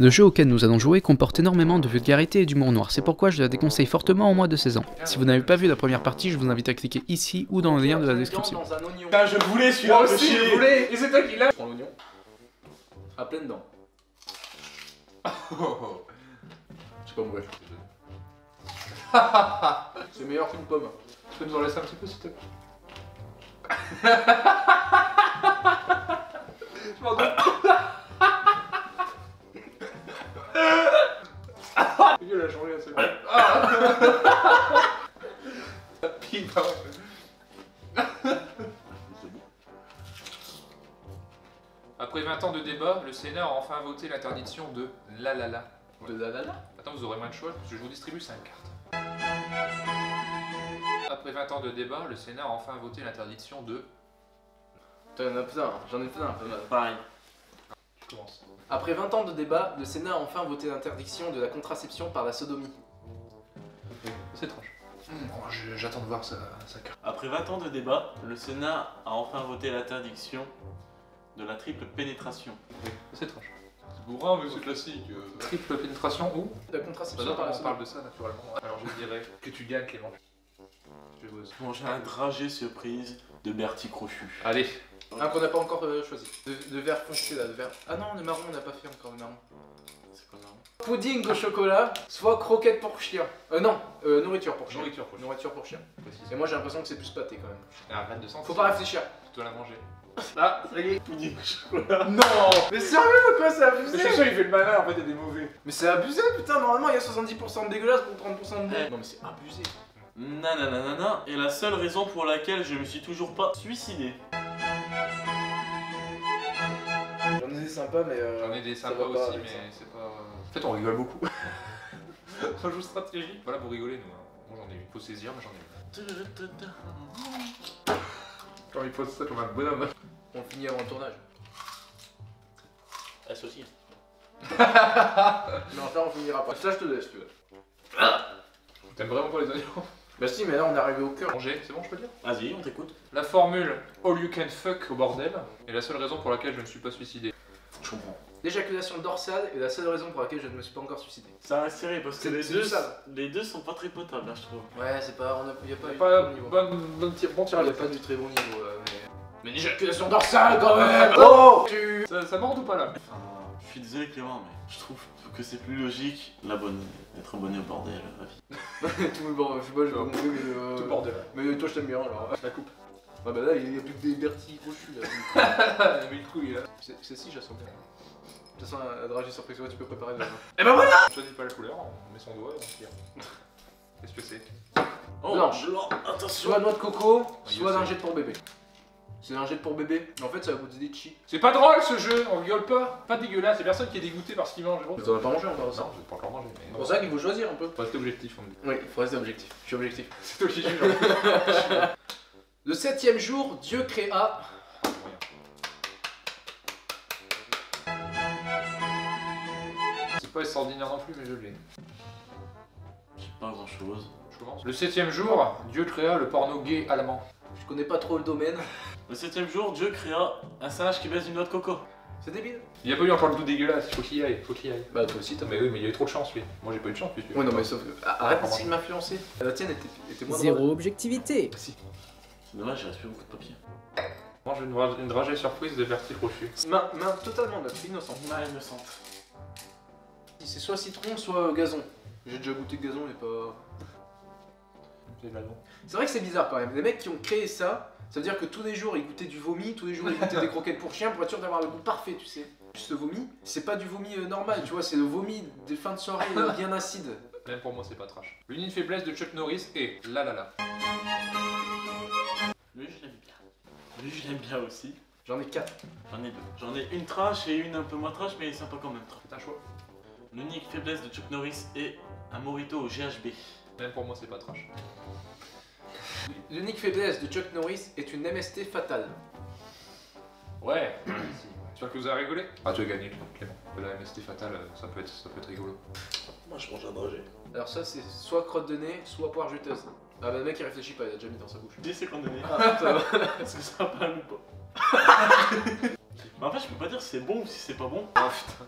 Le jeu auquel nous allons jouer comporte énormément de vulgarité et d'humour noir, c'est pourquoi je la déconseille fortement aux moins de 16 ans. Si vous n'avez pas vu la première partie, je vous invite à cliquer ici ou dans le lien de la description. Dans un oignon. Putain, je voulais celui-là aussi, je voulais. Et c'est toi qui l'as. Je prends l'oignon. À pleine dents. Je sais pas mauvais. C'est meilleur qu'une pomme. Tu peux nous en laisser un petit peu s'il te plaît? Je m'en doute. Il a changé assez bien. Putain. Après 20 ans de débat, le Sénat a enfin voté l'interdiction de la la la. De la la la. Attends, vous aurez moins de choix parce que je vous distribue 5 cartes. Après 20 ans de débat, le Sénat a enfin voté l'interdiction de... T'en as plein, j'en ai plein. Pareil. Je commence. Après 20 ans de débat, le Sénat a enfin voté l'interdiction de la contraception par la sodomie. C'est étrange. J'attends de voir sa carte. Après 20 ans de débat, le Sénat a enfin voté l'interdiction de la triple pénétration. C'est étrange. C'est bourrin, mais c'est classique. Triple pénétration où? La contraception Bah par la on sodomie. parle de ça naturellement. Alors je dirais que tu gagnes Clément. Je vais vous... Manger un dragée surprise de Bertie Crochu. Allez. Un qu'on n'a pas encore choisi. De vert foncé là, de vert. Ah non, le marron on n'a pas fait encore le marron. C'est quoi marron? Pudding au chocolat, soit croquette pour chien. Non, nourriture pour chien. Nourriture pour chien. Nourriture pour chien. Et moi j'ai l'impression que c'est plus pâté quand même. Arrête de sentir. Faut pas réfléchir. Tu dois la manger. Ah, ça y est. Pudding au chocolat. Non. Mais sérieux quoi, c'est abusé. C'est sûr, il fait le malin en fait, il y a des mauvais. Mais c'est abusé putain, normalement il y a 70% de dégueulasse pour 30% de bon. Non mais c'est abusé. Nananana, et la seule raison pour laquelle je me suis toujours pas suicidé. J'en ai des sympas mais J'en ai des ça sympas va pas aussi, avec mais ça. c'est pas... En fait, on rigole beaucoup. On joue stratégie. Voilà, vous rigolez, nous. Moi, j'en ai eu. Faut saisir, mais j'en ai eu. Quand il pose ça comme un bonhomme. On finit avant le tournage. Associé. Mais enfin on finira pas. Ça je te laisse tu veux. T'aimes vraiment pas les oignons? Bah si mais là on est arrivé au cœur. Manger, c'est bon, je peux dire? Vas-y, on t'écoute. La formule all you can fuck au bordel est la seule raison pour laquelle je ne me suis pas suicidé. Je comprends. L'éjaculation dorsale est la seule raison pour laquelle je ne me suis pas encore suicidé. Ça reste serré parce que C'est du sale. les deux sont pas très potables, hein, je trouve. Ouais c'est pas, y a pas, Pas du bon bon tirage. Il y a pas du très bon niveau mais l'éjaculation dorsale quand même. Oh tu... Ça morde ou pas là? Enfin, je suis désolé Clément, mais je trouve que c'est plus logique d'être abonné au bordel, ma vie. Tout le bordel, je sais pas, j'ai pas compris mais Tout bordel. Mais toi je t'aime bien alors. La coupe. Ah bah là il y a plus que des Bertie Crochu là. Mais une couille là. Celle-ci je la sens bien. De toute façon la dragée surprise, ouais, tu peux préparer le... Et ben voilà! On choisit pas la couleur, on met son doigt et on tire. Qu'est-ce que c'est? Oh, Blanche. Attention. Soit noix de coco, je soit sais. d'un jet pour bébé. C'est un jet pour bébé. En fait ça va goûter des litchis. C'est pas drôle ce jeu, on rigole pas. Pas dégueulasse, y'a personne qui est dégoûté par ce qu'il mange. T'en as pas mangé encore ça. Non, je vais pas encore manger. Mais C'est pour ça qu'il faut choisir un peu. faut rester objectif, on me dit. Oui, il faut rester objectif. Je suis objectif. C'est toi qui juge. Le 7e jour, Dieu créa... C'est pas extraordinaire non plus, mais je l'ai. J'ai pas grand chose. Je commence. Le 7e jour, Dieu créa le porno gay allemand. Je connais pas trop le domaine. Le 7e jour, Dieu créa un singe qui baise une noix de coco. C'est débile. Il y a pas eu encore le tout dégueulasse, il faut qu'il y aille, faut qu'il y aille. Bah toi aussi t'as... Mais oui, mais il y a eu trop de chance lui. Moi j'ai pas eu de chance puisque. Oui non mais sauf que... Arrête d'essayer de m'influencer. La tienne était moins drôle. Zéro objectivité. Si. C'est dommage, il reste plus beaucoup de papier. Mange une dragée surprise de Bertie Crochu. Main totalement neutre, innocente. Main innocente. C'est soit citron, soit gazon. J'ai déjà goûté le gazon et pas... C'est vrai que c'est bizarre quand même. Les mecs qui ont créé ça, ça veut dire que tous les jours ils goûtaient du vomi, tous les jours ils goûtaient des croquettes pour chiens pour être sûr d'avoir le goût parfait, tu sais. Juste le vomi, c'est pas du vomi normal, tu vois, c'est le vomi des fins de soirée bien acide. Même pour moi c'est pas trash. L'unique faiblesse de Chuck Norris est la la la. Lui, je l'aime bien. Lui, je l'aime bien aussi. J'en ai 4. J'en ai deux. J'en ai une trash et une un peu moins trash, mais sympa quand même. C'est un choix. L'unique faiblesse de Chuck Norris est un mojito au GHB. Même pour moi c'est pas trash. L'unique faiblesse de Chuck Norris est une MST fatale. Ouais. J'espère que vous avez rigolé. Ah tu as gagné Clément. La MST fatale, ça peut être rigolo. Moi, je mange un dragé. Alors ça c'est soit crotte de nez, soit poire juteuse. Ah bah le mec il réfléchit pas, il a déjà mis dans sa bouche. 10 secondes données. Ah putain. Est-ce que ça va ou pas? Mais en fait, je peux pas dire si c'est bon ou si c'est pas bon. Oh putain.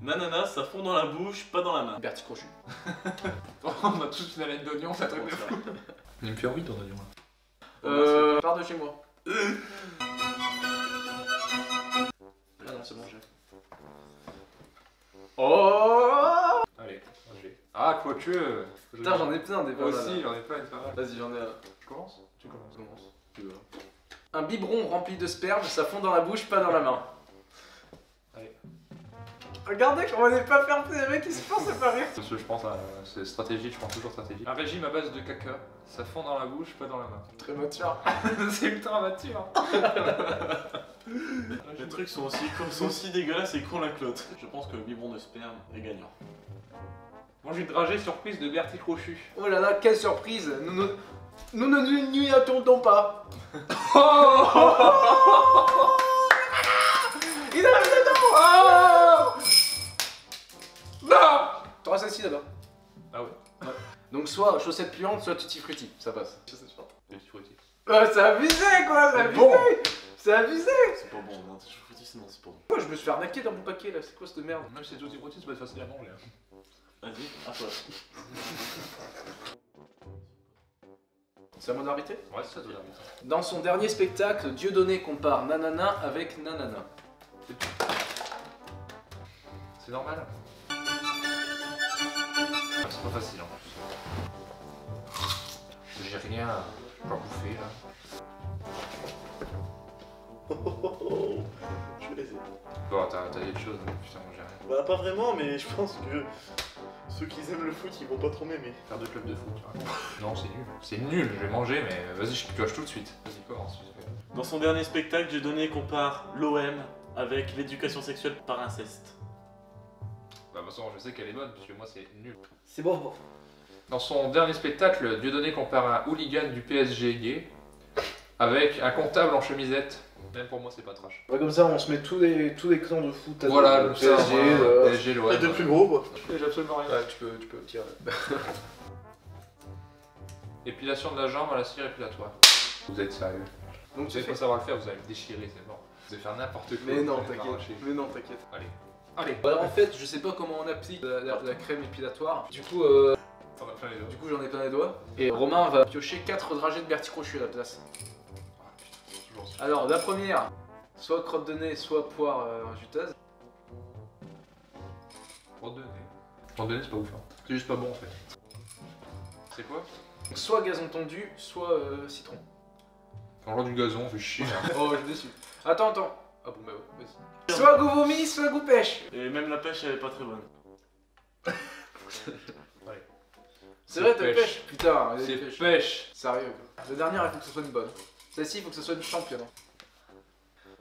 Nanana, ça fond dans la bouche, pas dans la main. Bertie Crochu. On a tous une haleine d'oignon, ça truc de fou. Il me fait envie ton oignon là. Pars de chez moi. Ah non, c'est bon, j'ai. Oh! Allez, j'ai. Ah, quoique. Putain, j'en ai plein des Moi bananes. aussi, j'en ai pas une pas mal. Vas-y, j'en ai un. Je commence? Tu commences. Je commence. Tu veux. Un biberon rempli de sperme, ça fond dans la bouche, pas dans la main. Allez. Regardez comment on n'est pas fair play, les mecs ils se font séparer. Parce que je pense à. C'est stratégie, je pense toujours stratégie. Un régime à base de caca, ça fond dans la bouche, pas dans la main. Très mature. C'est ultra mature. Les trucs sont aussi dégueulasses et con la clotte. Je pense que le biberon de sperme est gagnant. Moi j'ai une dragée surprise de Bertie Crochu. Oh là là, quelle surprise. Nous ne n'y attendons pas. Il a mis dedans. Oh Non. T'auras celle-ci d'abord. Ah ouais. Donc soit chaussettes puantes, soit tutti frutti, ça passe. Chaussettes puantes. Bertie Crochu. C'est abusé quoi, c'est abusé. Bon. C'est abusé. C'est pas bon, non, je vous dis non, c'est pas bon. Moi je me suis fait arnaquer dans mon paquet là, c'est quoi cette merde? Même si c'est tutti frutti, ça peut être facile à manger. Vas-y, à toi. C'est à moi d'arbitrer? Ouais, c'est ça, tout Dans son dernier spectacle, Dieudonné compare Nanana avec Nanana. C'est normal. C'est pas facile en plus. J'ai rien à bouffer là. Je vais laisser. Bon, t'as des choses, mais putain, moi j'ai rien. Bah, pas vraiment, mais je pense que ceux qui aiment le foot, ils vont pas trop m'aimer. Faire de club de foot, tu vois. Non, c'est nul. C'est nul, je vais manger, mais vas-y, je pioche tout de suite. Vas-y, commence. Dans son dernier spectacle, Dieudonné compare l'OM avec l'éducation sexuelle par inceste. Bah, de toute façon, je sais qu'elle est bonne, parce que moi c'est nul. C'est bon. Dans son dernier spectacle, Dieudonné compare un hooligan du PSG gay avec un comptable en chemisette. Même pour moi, c'est pas trash. Ouais, comme ça, on se met tous les clans de foot à Voilà, le le PSG. PSG, l'OM. de plus gros, quoi. J'ai absolument rien. Ouais, tu peux tirer. Épilation de la jambe à la cire épilatoire. Vous êtes sérieux? Donc Vous allez pas savoir le faire, vous allez me déchirer, c'est mort. Vous allez faire n'importe quoi. Mais non, vous allez t'inquiète. m'arracher. Mais non, t'inquiète. Allez. Allez. Alors en fait, je sais pas comment on applique la crème épilatoire. Du coup, T'en as plein les doigts. j'en ai plein les doigts. Et Romain va piocher 4 dragées de Bertie Crochu à la place. Ah putain, toujours ça. Alors la première, soit crotte de nez, soit poire juteuse. Crotte de nez. Crotte de nez, c'est pas ouf. Hein. C'est juste pas bon en fait. C'est quoi? Soit gazon tendu, soit citron. Quand du gazon, on fait chier. Hein. Oh, je suis déçu. Attends. Ah bon, bah ouais, vas-y. Soit goût vomi, soit goût pêche. Et même la pêche, elle est pas très bonne. C'est vrai, t'as pêche. Putain, elle C'est pêche. pêche. Sérieux. La dernière, il faut que ce soit une bonne. Celle-ci, il faut que ce soit une championne.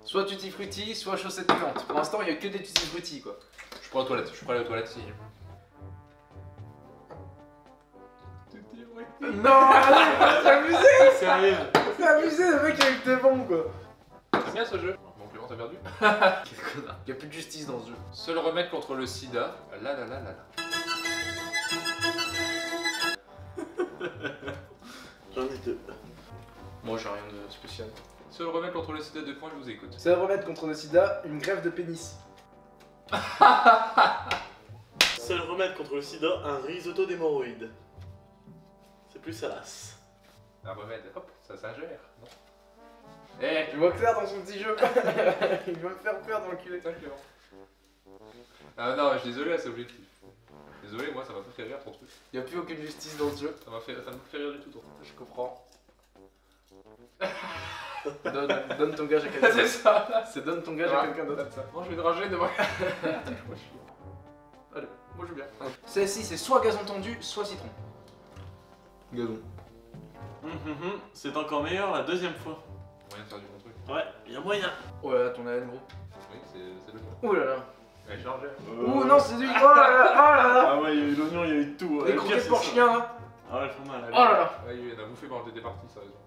Soit tutti frutti, soit chaussettes puantes. Pour l'instant, il y a que des tutti frutti quoi. Je suis prêt aux toilettes, je suis prêt à aller aux toilettes si. Non, c'est abusé. Sérieux? C'est abusé, le mec a eu des bons quoi. C'est bien ce jeu. Bon, Clément, t'as perdu. Quel connard. Il y a plus de justice dans ce jeu. Seul remède contre le sida. Là. J'en ai deux. Moi, j'ai rien de spécial. Seul remède contre le sida de point, je vous écoute. C'est le remède contre le sida, une greffe de pénis. Seul remède contre le sida, un risotto d'hémorroïdes. C'est plus salace. Un remède, hop, ça s'ingère, non? Eh, Tu vois clair dans son petit jeu. Il va me faire peur dans le cul. putain, Clément. Ah non, je suis désolé, là, c'est objectif. Désolé, moi, ça m'a pas fait rire ton truc. Il n'y a plus aucune justice dans ce jeu. Ça m'a fait rire du tout ton truc. Je comprends. Donne ton gage à quelqu'un C'est d'autre. ça. C'est donne ton gage à quelqu'un d'autre. Non, je vais te rager devant. Allez, moi je veux bien. Celle-ci, c'est soit gazon tendu, soit citron. Gazon. C'est encore meilleur la deuxième fois. Moyen de faire du bon truc. Ouais, y a moyen. Oh là là, ton haleine gros. Oui, c'est le mot. Oh là là. Elle est chargée. Oh non, c'est du. Oh là là, oh là là. Ah ouais, il y a eu l'oignon, il y a eu tout. Les Le pire, croquettes c'est pour ça. chien là. Ah ouais, elles font mal. Oh là là. Ouais, il en a bouffé pendant que t'étais parti, sérieusement.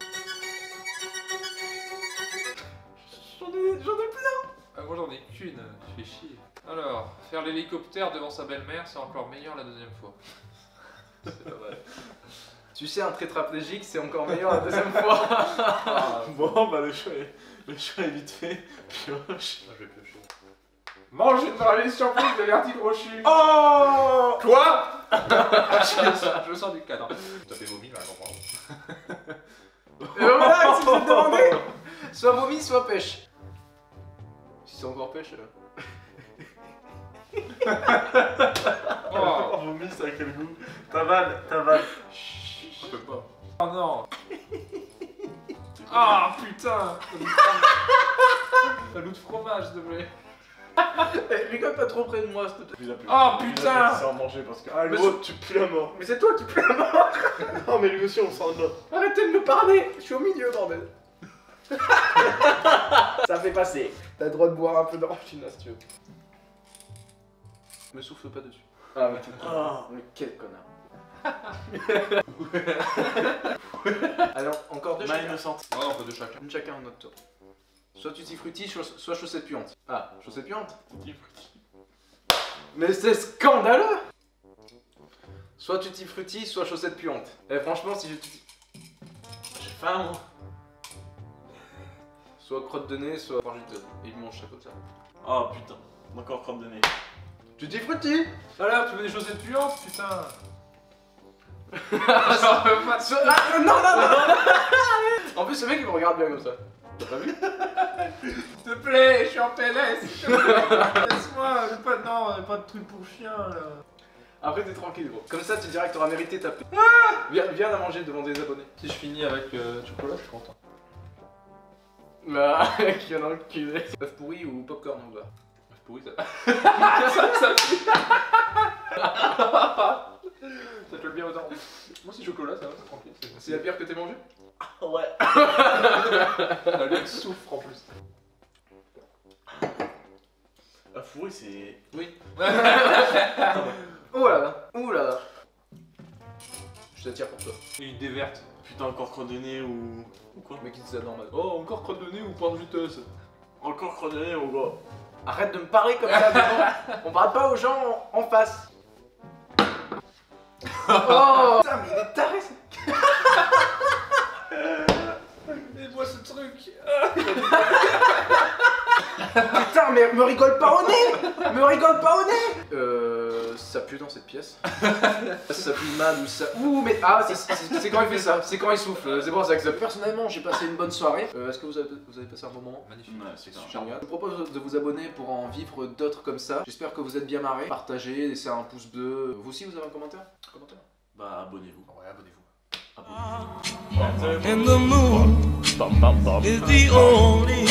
J'en ai plein. Ah, moi j'en ai qu'une, je fais chier. Alors, faire l'hélicoptère devant sa belle-mère, c'est encore meilleur la deuxième fois. C'est pas mal. Tu sais, un tétraplégique, c'est encore meilleur la deuxième fois. Bon, bah le choix est Le choix est vite fait. Pioche. Je vais piocher. Mange une marée surprise de Vertige Rochu. Oh Quoi? Je sors du cadre. T'as fait vomi, là, comprends. Et voilà, c'est ce que je demandais. Soit vomi, soit pêche. Si c'est encore pêche, Oh, Vomi, ça a quel goût? T'avales, t'avales. je peux pas. Oh non. Ah putain. Un loup de fromage, s'il te plaît. Rigole pas trop près de moi, s'il te plaît. Oh putain. C'est en manger parce que. Ah, Mais gros, tu pues la mort. Mais c'est toi qui peux la mort. Non, mais lui aussi, on s'en donne. Arrêtez de me parler. Je suis au milieu, bordel. Ça fait passer. T'as le droit de boire un peu d'orangina si tu veux. Me souffle pas dessus. Ah mais mais quel connard. Alors, encore deux Ma chacun. innocente. Ouais, on peut de chacun. Une chacun, notre tour. Soit tutti frutti, soit chaussettes puantes. Ah, chaussettes puantes. Mais c'est scandaleux. Soit tutti frutti, soit chaussettes puantes. Et franchement, si je tutti... J'ai faim, moi. Soit crotte de nez, soit frangiteuse. Et il mange ça comme ça. Oh putain. Encore crotte de nez. Tutti frutti. Alors, tu veux des chaussettes puantes, putain. Non, non, non. En plus, ce mec il me regarde bien comme ça. T'as pas vu? S'il te plaît, je suis en PLS, s'il te plaît. Laisse-moi, non, pas de truc pour chien là. Après t'es tranquille gros. Comme ça tu diras que t'auras mérité ta paix. Viens à manger devant des abonnés. Si je finis avec chocolat, je suis content. Bah, qui en a enculé. Œuf pourri ou popcorn on va. C'est pourri ça. ça pue. Ça te le bien aux dents. Moi, c'est chocolat, ça va, c'est tranquille. C'est la pire que t'aies mangé? Ouais. La lutte souffre en plus. La fourrée, c'est. Oui. Oh là là. Ouh là là. Je t'attire pour toi. Une idée verte. Putain, encore crotte de nez ou quoi? Mais qui dit ça normal. Oh, encore crotte de nez ou pain de juteuse. Encore crotte de nez ou quoi? Arrête de me parler comme ça, devant. On parle pas aux gens en face. Oh putain, mais il est taré ça. Et moi ce truc. Putain, mais me rigole pas au nez. Me rigole pas au nez. Ça pue dans cette pièce. Ça pue mal ou ça... Ouh, mais... Ah, c'est quand il fait ça. C'est quand il souffle. C'est pour ça que ça... Personnellement, j'ai passé une bonne soirée. Est-ce que vous avez passé un bon moment? Magnifique. Ouais, c'est grave. Génial. Je vous propose de vous abonner pour en vivre d'autres comme ça. J'espère que vous êtes bien marrés. Partagez, laissez un pouce bleu. Vous aussi, vous avez un commentaire? Bah, abonnez-vous. Ouais, abonnez-vous. And the moon is the only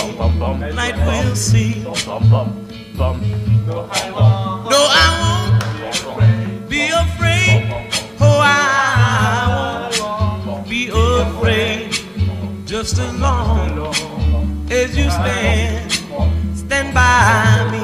light we'll see. No, I won't be afraid. Oh, I won't be afraid. Just as long as you stand by me.